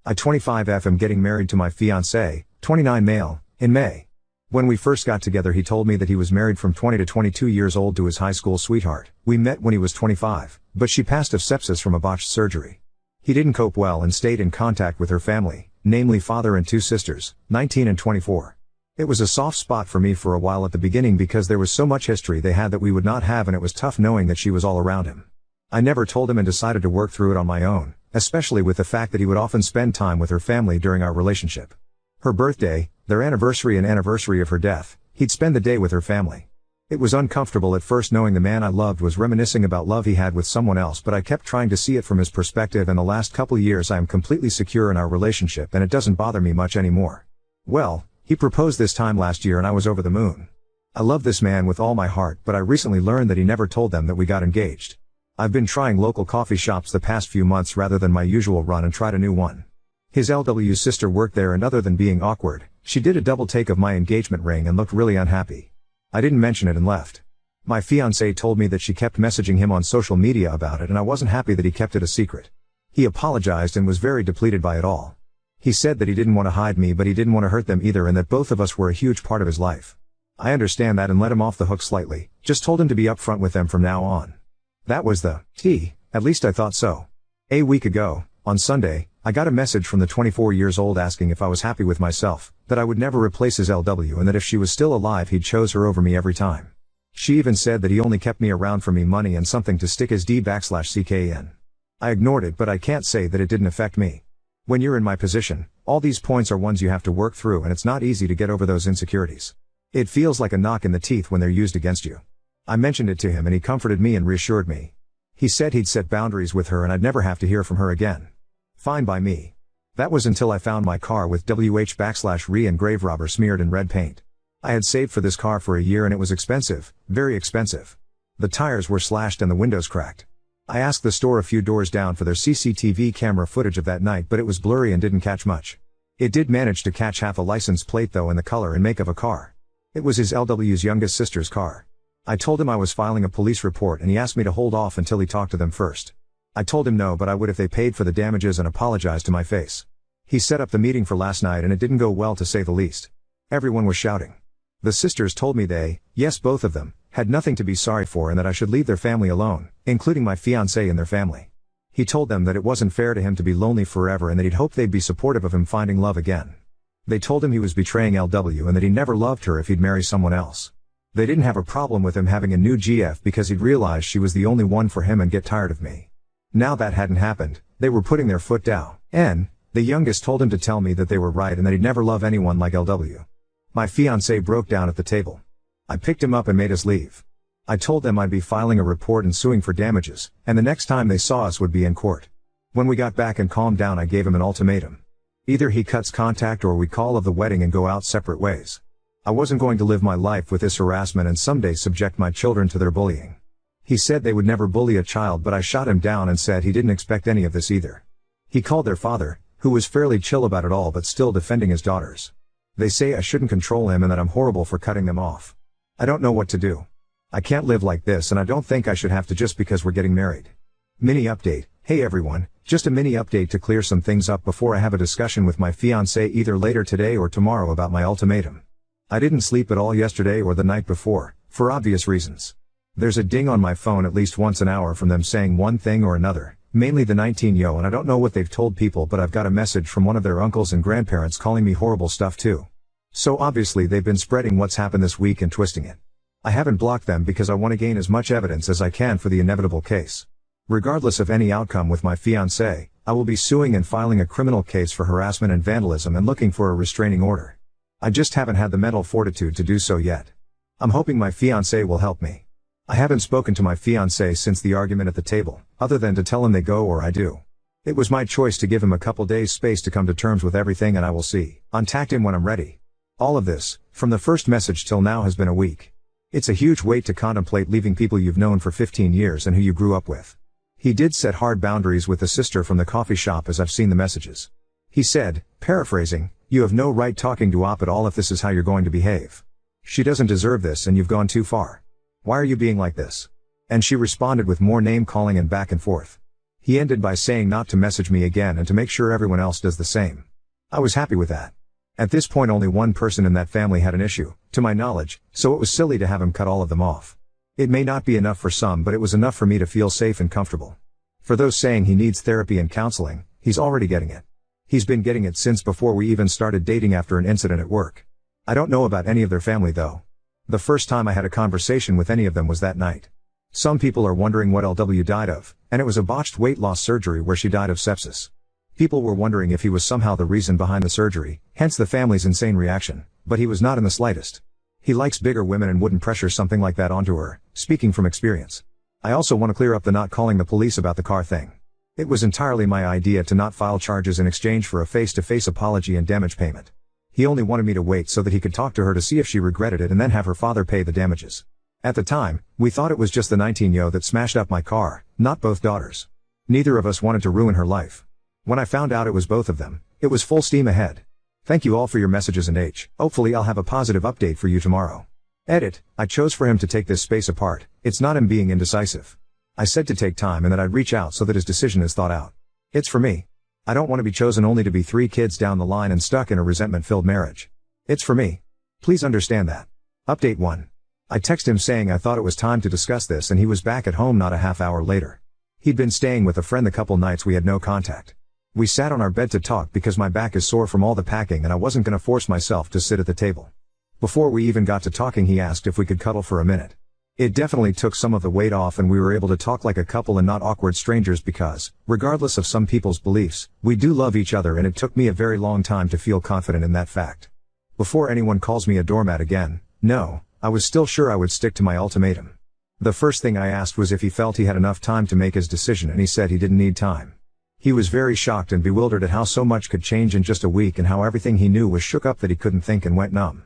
I 25F am getting married to my fiancé, 29 male, in May. When we first got together he told me that he was married from 20 to 22 years old to his high school sweetheart. We met when he was 25, but she passed of sepsis from a botched surgery. He didn't cope well and stayed in contact with her family, namely father and two sisters, 19 and 24. It was a soft spot for me for a while at the beginning because there was so much history they had that we would not have, and it was tough knowing that she was all around him. I never told him and decided to work through it on my own, especially with the fact that he would often spend time with her family during our relationship. Her birthday, their anniversary and anniversary of her death, he'd spend the day with her family. It was uncomfortable at first knowing the man I loved was reminiscing about love he had with someone else, but I kept trying to see it from his perspective, and the last couple years I am completely secure in our relationship and it doesn't bother me much anymore. Well, he proposed this time last year and I was over the moon. I love this man with all my heart, but I recently learned that he never told them that we got engaged. I've been trying local coffee shops the past few months rather than my usual run and tried a new one. His LW's sister worked there, and other than being awkward, she did a double take of my engagement ring and looked really unhappy. I didn't mention it and left. My fiancé told me that she kept messaging him on social media about it, and I wasn't happy that he kept it a secret. He apologized and was very depleted by it all. He said that he didn't want to hide me, but he didn't want to hurt them either, and that both of us were a huge part of his life. I understand that and let him off the hook slightly, just told him to be upfront with them from now on. That was the tea, at least I thought so. A week ago, on Sunday, I got a message from the 24 years old asking if I was happy with myself, that I would never replace his LW, and that if she was still alive he'd chose her over me every time. She even said that he only kept me around for me money and something to stick his D/CKN. I ignored it, but I can't say that it didn't affect me. When you're in my position, all these points are ones you have to work through, and it's not easy to get over those insecurities. It feels like a knock in the teeth when they're used against you. I mentioned it to him and he comforted me and reassured me. He said he'd set boundaries with her and I'd never have to hear from her again. Fine by me. That was until I found my car with WH/re and grave robber smeared in red paint. I had saved for this car for a year and it was expensive, very expensive. The tires were slashed and the windows cracked. I asked the store a few doors down for their CCTV camera footage of that night, but it was blurry and didn't catch much. It did manage to catch half a license plate though, and the color and make of a car. It was his LW's youngest sister's car. I told him I was filing a police report and he asked me to hold off until he talked to them first. I told him no, but I would if they paid for the damages, and apologized to my face. He set up the meeting for last night and it didn't go well, to say the least. Everyone was shouting. The sisters told me they, yes both of them, had nothing to be sorry for and that I should leave their family alone, including my fiancé and their family. He told them that it wasn't fair to him to be lonely forever and that he'd hope they'd be supportive of him finding love again. They told him he was betraying LW and that he never loved her if he'd marry someone else. They didn't have a problem with him having a new GF because he'd realized she was the only one for him and get tired of me. Now that hadn't happened, they were putting their foot down, and the youngest told him to tell me that they were right and that he'd never love anyone like LW. My fiancé broke down at the table. I picked him up and made us leave. I told them I'd be filing a report and suing for damages, and the next time they saw us would be in court. When we got back and calmed down, I gave him an ultimatum. Either he cuts contact or we call of the wedding and go out separate ways. I wasn't going to live my life with this harassment and someday subject my children to their bullying. He said they would never bully a child, but I shot him down and said he didn't expect any of this either. He called their father, who was fairly chill about it all but still defending his daughters. They say I shouldn't control him and that I'm horrible for cutting them off. I don't know what to do. I can't live like this, and I don't think I should have to just because we're getting married. Mini update. Hey everyone, just a mini update to clear some things up before I have a discussion with my fiancé either later today or tomorrow about my ultimatum. I didn't sleep at all yesterday or the night before, for obvious reasons. There's a ding on my phone at least once an hour from them saying one thing or another, mainly the 19-yo, and I don't know what they've told people, but I've got a message from one of their uncles and grandparents calling me horrible stuff too. So obviously they've been spreading what's happened this week and twisting it. I haven't blocked them because I want to gain as much evidence as I can for the inevitable case. Regardless of any outcome with my fiancé, I will be suing and filing a criminal case for harassment and vandalism and looking for a restraining order. I just haven't had the mental fortitude to do so yet. I'm hoping my fiancé will help me. I haven't spoken to my fiancé since the argument at the table, other than to tell him they go or I do. It was my choice to give him a couple days space to come to terms with everything, and I will see. Contact him when I'm ready. All of this, from the first message till now, has been a week. It's a huge weight to contemplate leaving people you've known for 15 years and who you grew up with. He did set hard boundaries with the sister from the coffee shop, as I've seen the messages. He said, paraphrasing, "You have no right talking to Op at all if this is how you're going to behave. She doesn't deserve this and you've gone too far. Why are you being like this?" And she responded with more name calling and back and forth. He ended by saying not to message me again and to make sure everyone else does the same. I was happy with that. At this point only one person in that family had an issue, to my knowledge, so it was silly to have him cut all of them off. It may not be enough for some, but it was enough for me to feel safe and comfortable. For those saying he needs therapy and counseling, he's already getting it. He's been getting it since before we even started dating after an incident at work. I don't know about any of their family though. The first time I had a conversation with any of them was that night. Some people are wondering what LW died of, and it was a botched weight loss surgery where she died of sepsis. People were wondering if he was somehow the reason behind the surgery, hence the family's insane reaction, but he was not in the slightest. He likes bigger women and wouldn't pressure something like that onto her, speaking from experience. I also want to clear up the not calling the police about the car thing. It was entirely my idea to not file charges in exchange for a face-to-face apology and damage payment. He only wanted me to wait so that he could talk to her to see if she regretted it and then have her father pay the damages. At the time, we thought it was just the 19-year-old that smashed up my car, not both daughters. Neither of us wanted to ruin her life. When I found out it was both of them, it was full steam ahead. Thank you all for your messages and hopefully I'll have a positive update for you tomorrow. Edit, I chose for him to take this space apart, it's not him being indecisive. I said to take time and that I'd reach out so that his decision is thought out. It's for me. I don't want to be chosen only to be 3 kids down the line and stuck in a resentment-filled marriage. It's for me. Please understand that. Update 1. I texted him saying I thought it was time to discuss this and he was back at home not a half hour later. He'd been staying with a friend the couple nights we had no contact. We sat on our bed to talk because my back is sore from all the packing and I wasn't gonna force myself to sit at the table. Before we even got to talking he asked if we could cuddle for a minute. It definitely took some of the weight off and we were able to talk like a couple and not awkward strangers because, regardless of some people's beliefs, we do love each other and it took me a very long time to feel confident in that fact. Before anyone calls me a doormat again, no, I was still sure I would stick to my ultimatum. The first thing I asked was if he felt he had enough time to make his decision and he said he didn't need time. He was very shocked and bewildered at how so much could change in just a week and how everything he knew was shook up that he couldn't think and went numb.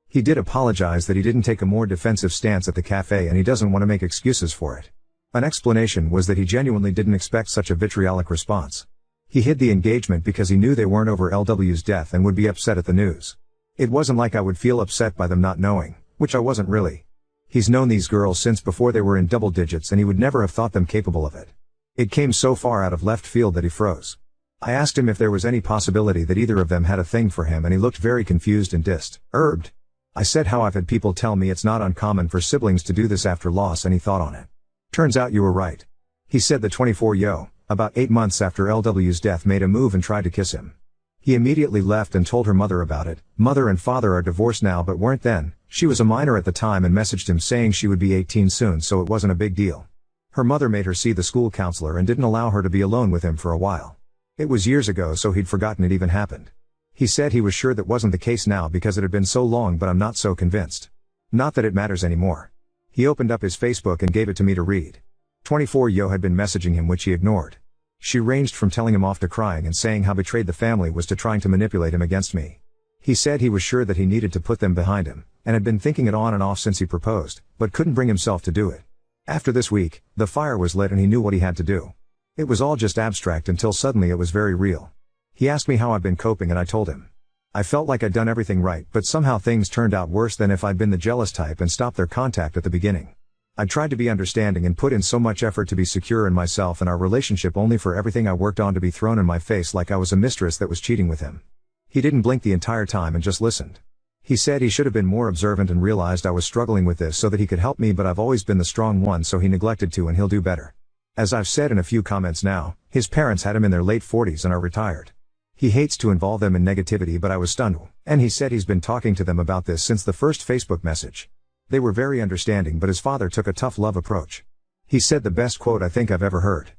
He did apologize that he didn't take a more defensive stance at the cafe and he doesn't want to make excuses for it. An explanation was that he genuinely didn't expect such a vitriolic response. He hid the engagement because he knew they weren't over LW's death and would be upset at the news. It wasn't like I would feel upset by them not knowing, which I wasn't really. He's known these girls since before they were in double digits and he would never have thought them capable of it. It came so far out of left field that he froze. I asked him if there was any possibility that either of them had a thing for him and he looked very confused and disturbed. I said how I've had people tell me it's not uncommon for siblings to do this after loss and he thought on it. Turns out you were right. He said the 24-year-old, about 8 months after LW's death made a move and tried to kiss him. He immediately left and told her mother about it. Mother and father are divorced now but weren't then. She was a minor at the time and messaged him saying she would be 18 soon so it wasn't a big deal. Her mother made her see the school counselor and didn't allow her to be alone with him for a while. It was years ago so he'd forgotten it even happened. He said he was sure that wasn't the case now because it had been so long but I'm not so convinced. Not that it matters anymore. He opened up his Facebook and gave it to me to read. 24-year-old had been messaging him which he ignored. She ranged from telling him off to crying and saying how betrayed the family was to trying to manipulate him against me. He said he was sure that he needed to put them behind him, and had been thinking it on and off since he proposed, but couldn't bring himself to do it. After this week, the fire was lit and he knew what he had to do. It was all just abstract until suddenly it was very real. He asked me how I've been coping and I told him. I felt like I'd done everything right but somehow things turned out worse than if I'd been the jealous type and stopped their contact at the beginning. I tried to be understanding and put in so much effort to be secure in myself and our relationship only for everything I worked on to be thrown in my face like I was a mistress that was cheating with him. He didn't blink the entire time and just listened. He said he should have been more observant and realized I was struggling with this so that he could help me but I've always been the strong one so he neglected to and he'll do better. As I've said in a few comments now, his parents had him in their late 40s and are retired. He hates to involve them in negativity but I was stunned, and he said he's been talking to them about this since the first Facebook message. They were very understanding but his father took a tough love approach. He said the best quote I think I've ever heard.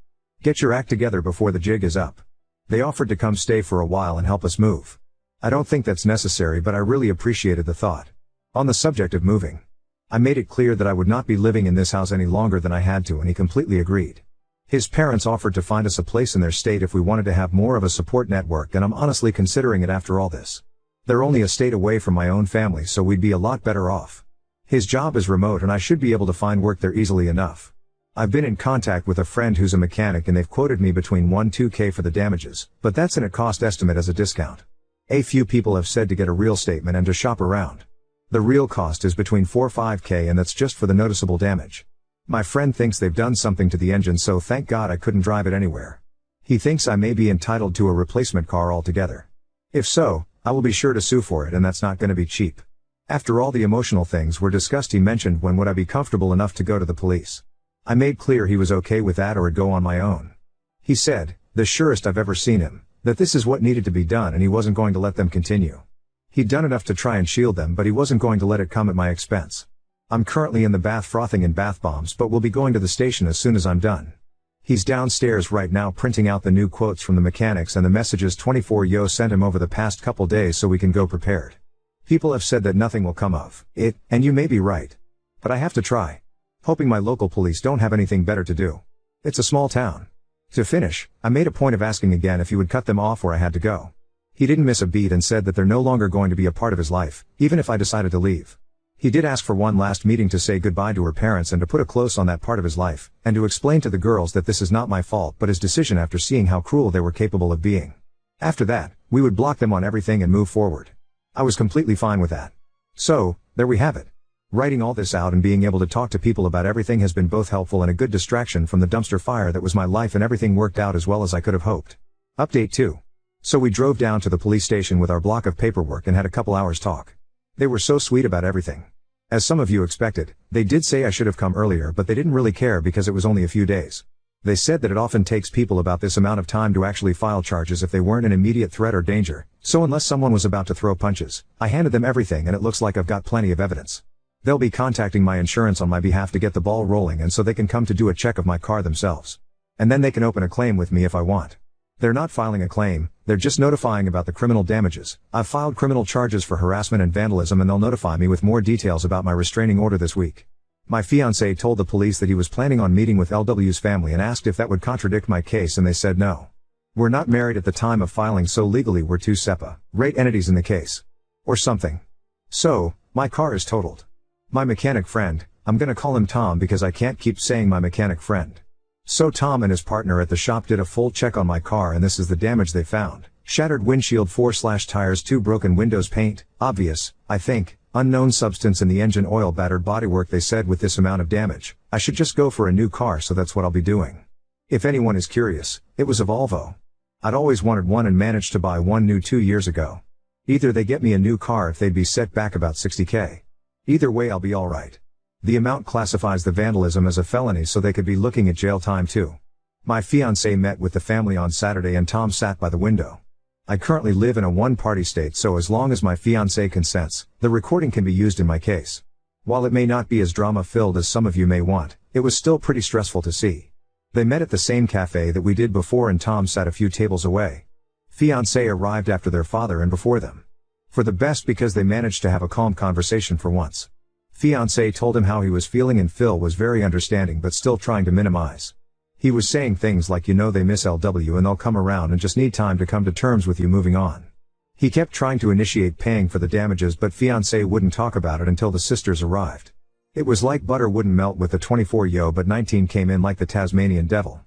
Get your act together before the jig is up. They offered to come stay for a while and help us move. I don't think that's necessary but I really appreciated the thought. On the subject of moving. I made it clear that I would not be living in this house any longer than I had to and he completely agreed. His parents offered to find us a place in their state if we wanted to have more of a support network and I'm honestly considering it after all this. They're only a state away from my own family so we'd be a lot better off. His job is remote and I should be able to find work there easily enough. I've been in contact with a friend who's a mechanic and they've quoted me between 1-2K for the damages, but that's in a cost estimate as a discount. A few people have said to get a real statement and to shop around. The real cost is between 4-5K and that's just for the noticeable damage. My friend thinks they've done something to the engine, so thank God I couldn't drive it anywhere. He thinks I may be entitled to a replacement car altogether. If so, I will be sure to sue for it, and that's not going to be cheap. After all the emotional things were discussed, he mentioned when would I be comfortable enough to go to the police. I made clear he was okay with that or I'd go on my own. He said, the surest I've ever seen him, that this is what needed to be done and he wasn't going to let them continue. He'd done enough to try and shield them, but he wasn't going to let it come at my expense. I'm currently in the bath frothing in bath bombs, but will be going to the station as soon as I'm done. He's downstairs right now printing out the new quotes from the mechanics and the messages 24Yo sent him over the past couple days so we can go prepared. People have said that nothing will come of it, and you may be right. But I have to try. Hoping my local police don't have anything better to do. It's a small town. To finish, I made a point of asking again if he would cut them off where I had to go. He didn't miss a beat and said that they're no longer going to be a part of his life, even if I decided to leave. He did ask for one last meeting to say goodbye to her parents and to put a close on that part of his life, and to explain to the girls that this is not my fault but his decision after seeing how cruel they were capable of being. After that, we would block them on everything and move forward. I was completely fine with that. So, there we have it. Writing all this out and being able to talk to people about everything has been both helpful and a good distraction from the dumpster fire that was my life, and everything worked out as well as I could have hoped. Update 2. So we drove down to the police station with our block of paperwork and had a couple hours talk. They were so sweet about everything. As some of you expected, they did say I should have come earlier, but they didn't really care because it was only a few days. They said that it often takes people about this amount of time to actually file charges if they weren't an immediate threat or danger, so unless someone was about to throw punches, I handed them everything and it looks like I've got plenty of evidence. They'll be contacting my insurance on my behalf to get the ball rolling and so they can come to do a check of my car themselves. And then they can open a claim with me if I want. They're not filing a claim, they're just notifying about the criminal damages. I've filed criminal charges for harassment and vandalism and they'll notify me with more details about my restraining order this week. My fiancé told the police that he was planning on meeting with LW's family and asked if that would contradict my case, and they said no. We're not married at the time of filing, so legally we're two separate entities in the case. Or something. So, my car is totaled. My mechanic friend, I'm gonna call him Tom because I can't keep saying my mechanic friend. So Tom and his partner at the shop did a full check on my car and this is the damage they found. Shattered windshield, 4/tires, 2 broken windows, paint, obvious, I think, unknown substance in the engine oil, battered bodywork. They said with this amount of damage, I should just go for a new car, so that's what I'll be doing. If anyone is curious, it was a Volvo. I'd always wanted one and managed to buy one new 2 years ago. Either they get me a new car if they'd be set back about $60K. Either way I'll be alright. The amount classifies the vandalism as a felony, so they could be looking at jail time too. My fiancé met with the family on Saturday and Tom sat by the window. I currently live in a one-party state, so as long as my fiancé consents, the recording can be used in my case. While it may not be as drama-filled as some of you may want, it was still pretty stressful to see. They met at the same cafe that we did before and Tom sat a few tables away. Fiancé arrived after their father and before them. For the best, because they managed to have a calm conversation for once. Fiancé told him how he was feeling and Phil was very understanding but still trying to minimize. He was saying things like, you know, they miss LW and they'll come around and just need time to come to terms with you moving on. He kept trying to initiate paying for the damages, but fiancé wouldn't talk about it until the sisters arrived. It was like butter wouldn't melt with the 24Yo, but 19 came in like the Tasmanian devil.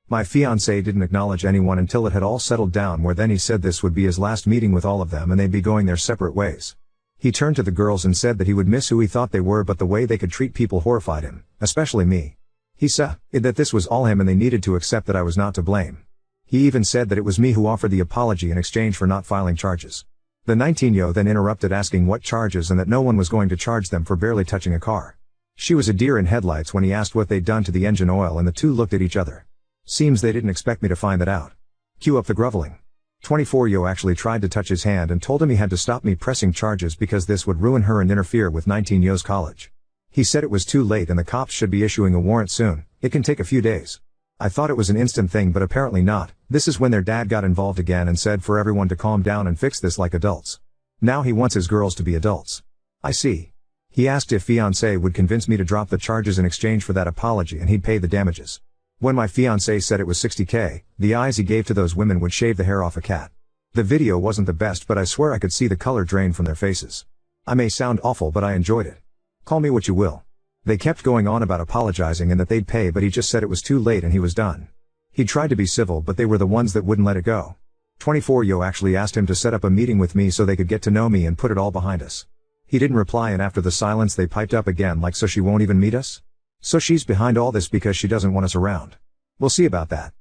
My fiancé didn't acknowledge anyone until it had all settled down, where then he said this would be his last meeting with all of them and they'd be going their separate ways. He turned to the girls and said that he would miss who he thought they were, but the way they could treat people horrified him, especially me. He said that this was all him and they needed to accept that I was not to blame. He even said that it was me who offered the apology in exchange for not filing charges. The 19Yo then interrupted asking what charges and that no one was going to charge them for barely touching a car. She was a deer in headlights when he asked what they'd done to the engine oil, and the two looked at each other. Seems they didn't expect me to find that out. Cue up the groveling. 24Yo actually tried to touch his hand and told him he had to stop me pressing charges because this would ruin her and interfere with 19Yo's college. He said it was too late and the cops should be issuing a warrant soon. It can take a few days. I thought it was an instant thing, but apparently not. This is when their dad got involved again and said for everyone to calm down and fix this like adults. Now he wants his girls to be adults. I see. He asked if fiancé would convince me to drop the charges in exchange for that apology and he'd pay the damages. When my fiancé said it was $60K, the eyes he gave to those women would shave the hair off a cat. The video wasn't the best, but I swear I could see the color drain from their faces. I may sound awful, but I enjoyed it. Call me what you will. They kept going on about apologizing and that they'd pay, but he just said it was too late and he was done. He tried to be civil, but they were the ones that wouldn't let it go. 24Yo actually asked him to set up a meeting with me so they could get to know me and put it all behind us. He didn't reply, and after the silence they piped up again like, so she won't even meet us? So she's behind all this because she doesn't want us around. We'll see about that.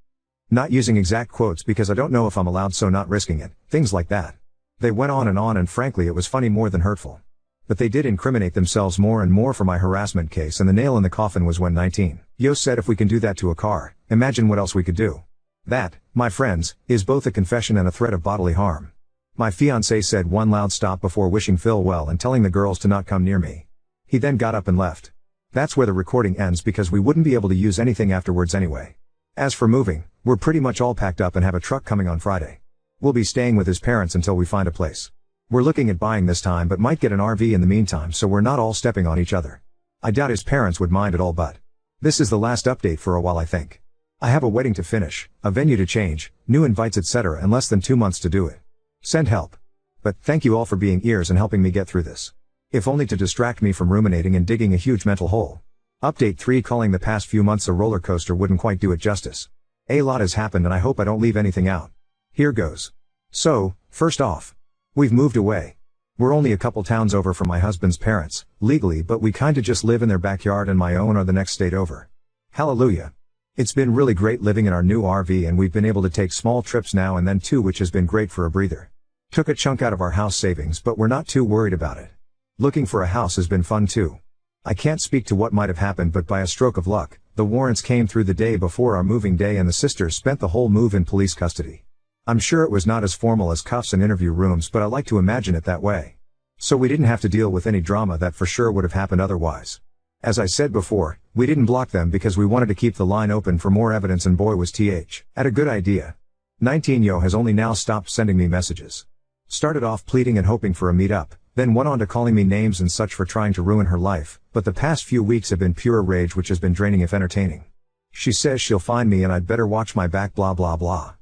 Not using exact quotes because I don't know if I'm allowed, so not risking it, things like that. They went on and frankly it was funny more than hurtful. But they did incriminate themselves more and more for my harassment case, and the nail in the coffin was when 19 Yo said if we can do that to a car, imagine what else we could do. That, my friends, is both a confession and a threat of bodily harm. My fiancé said one loud stop before wishing Phil well and telling the girls to not come near me. He then got up and left. That's where the recording ends because we wouldn't be able to use anything afterwards anyway. As for moving, we're pretty much all packed up and have a truck coming on Friday. We'll be staying with his parents until we find a place. We're looking at buying this time but might get an RV in the meantime so we're not all stepping on each other. I doubt his parents would mind at all, but this is the last update for a while I think. I have a wedding to finish, a venue to change, new invites etc. and less than 2 months to do it. Send help. But thank you all for being ears and helping me get through this. If only to distract me from ruminating and digging a huge mental hole. Update 3: calling the past few months a roller coaster wouldn't quite do it justice. A lot has happened and I hope I don't leave anything out. Here goes. So, first off, we've moved away. We're only a couple towns over from my husband's parents, legally, but we kinda just live in their backyard and my own or the next state over. Hallelujah. It's been really great living in our new RV and we've been able to take small trips now and then too, which has been great for a breather. Took a chunk out of our house savings but we're not too worried about it. Looking for a house has been fun too. I can't speak to what might have happened but by a stroke of luck, the warrants came through the day before our moving day and the sisters spent the whole move in police custody. I'm sure it was not as formal as cuffs and interview rooms but I like to imagine it that way. So we didn't have to deal with any drama that for sure would have happened otherwise. As I said before, we didn't block them because we wanted to keep the line open for more evidence and boy was TH at a good idea. 19 Yo has only now stopped sending me messages. Started off pleading and hoping for a meet-up, then went on to calling me names and such for trying to ruin her life, but the past few weeks have been pure rage which has been draining if entertaining. She says she'll find me and I'd better watch my back blah blah blah.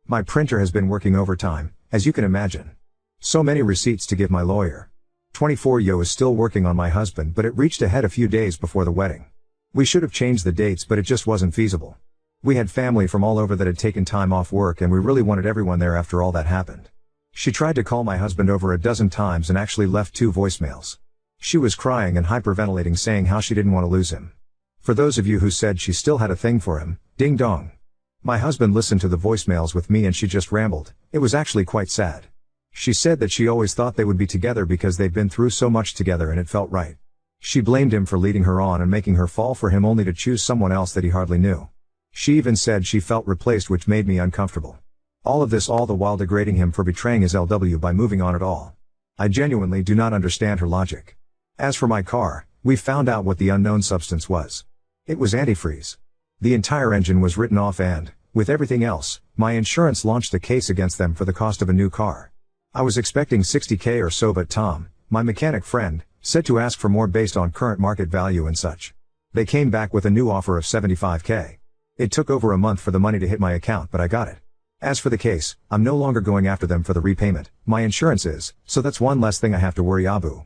My printer has been working overtime, as you can imagine. So many receipts to give my lawyer. 24 Yo is still working on my husband but it reached ahead a few days before the wedding. We should have changed the dates but it just wasn't feasible. We had family from all over that had taken time off work and we really wanted everyone there after all that happened. She tried to call my husband over a dozen times and actually left 2 voicemails. She was crying and hyperventilating saying how she didn't want to lose him. For those of you who said she still had a thing for him, ding dong. My husband listened to the voicemails with me and she just rambled. It was actually quite sad. She said that she always thought they would be together because they've been through so much together and it felt right. She blamed him for leading her on and making her fall for him only to choose someone else that he hardly knew. She even said she felt replaced, which made me uncomfortable. All of this all the while degrading him for betraying his LW by moving on at all. I genuinely do not understand her logic. As for my car, we found out what the unknown substance was. It was antifreeze. The entire engine was written off and, with everything else, my insurance launched a case against them for the cost of a new car. I was expecting $60K or so but Tom, my mechanic friend, said to ask for more based on current market value and such. They came back with a new offer of $75K. It took over a month for the money to hit my account but I got it. As for the case, I'm no longer going after them for the repayment, my insurance is, so that's one less thing I have to worry Abu.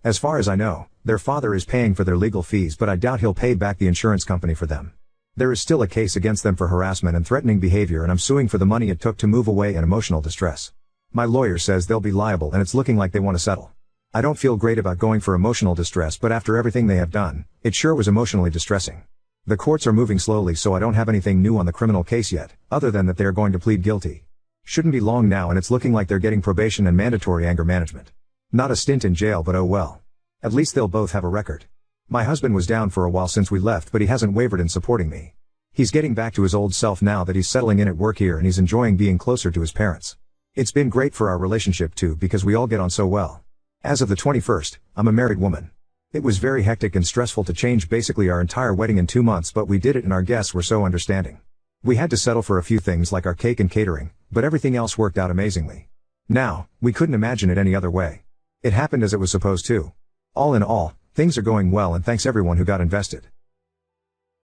As far as I know, their father is paying for their legal fees but I doubt he'll pay back the insurance company for them. There is still a case against them for harassment and threatening behavior and I'm suing for the money it took to move away and emotional distress. My lawyer says they'll be liable and it's looking like they want to settle. I don't feel great about going for emotional distress but after everything they have done, it sure was emotionally distressing. The courts are moving slowly so I don't have anything new on the criminal case yet, other than that they are going to plead guilty. Shouldn't be long now and it's looking like they're getting probation and mandatory anger management. Not a stint in jail but oh well. At least they'll both have a record. My husband was down for a while since we left but he hasn't wavered in supporting me. He's getting back to his old self now that he's settling in at work here and he's enjoying being closer to his parents. It's been great for our relationship too because we all get on so well. As of the 21st, I'm a married woman. It was very hectic and stressful to change basically our entire wedding in 2 months but we did it and our guests were so understanding. We had to settle for a few things like our cake and catering, but everything else worked out amazingly. Now, we couldn't imagine it any other way. It happened as it was supposed to. All in all, things are going well and thanks everyone who got invested.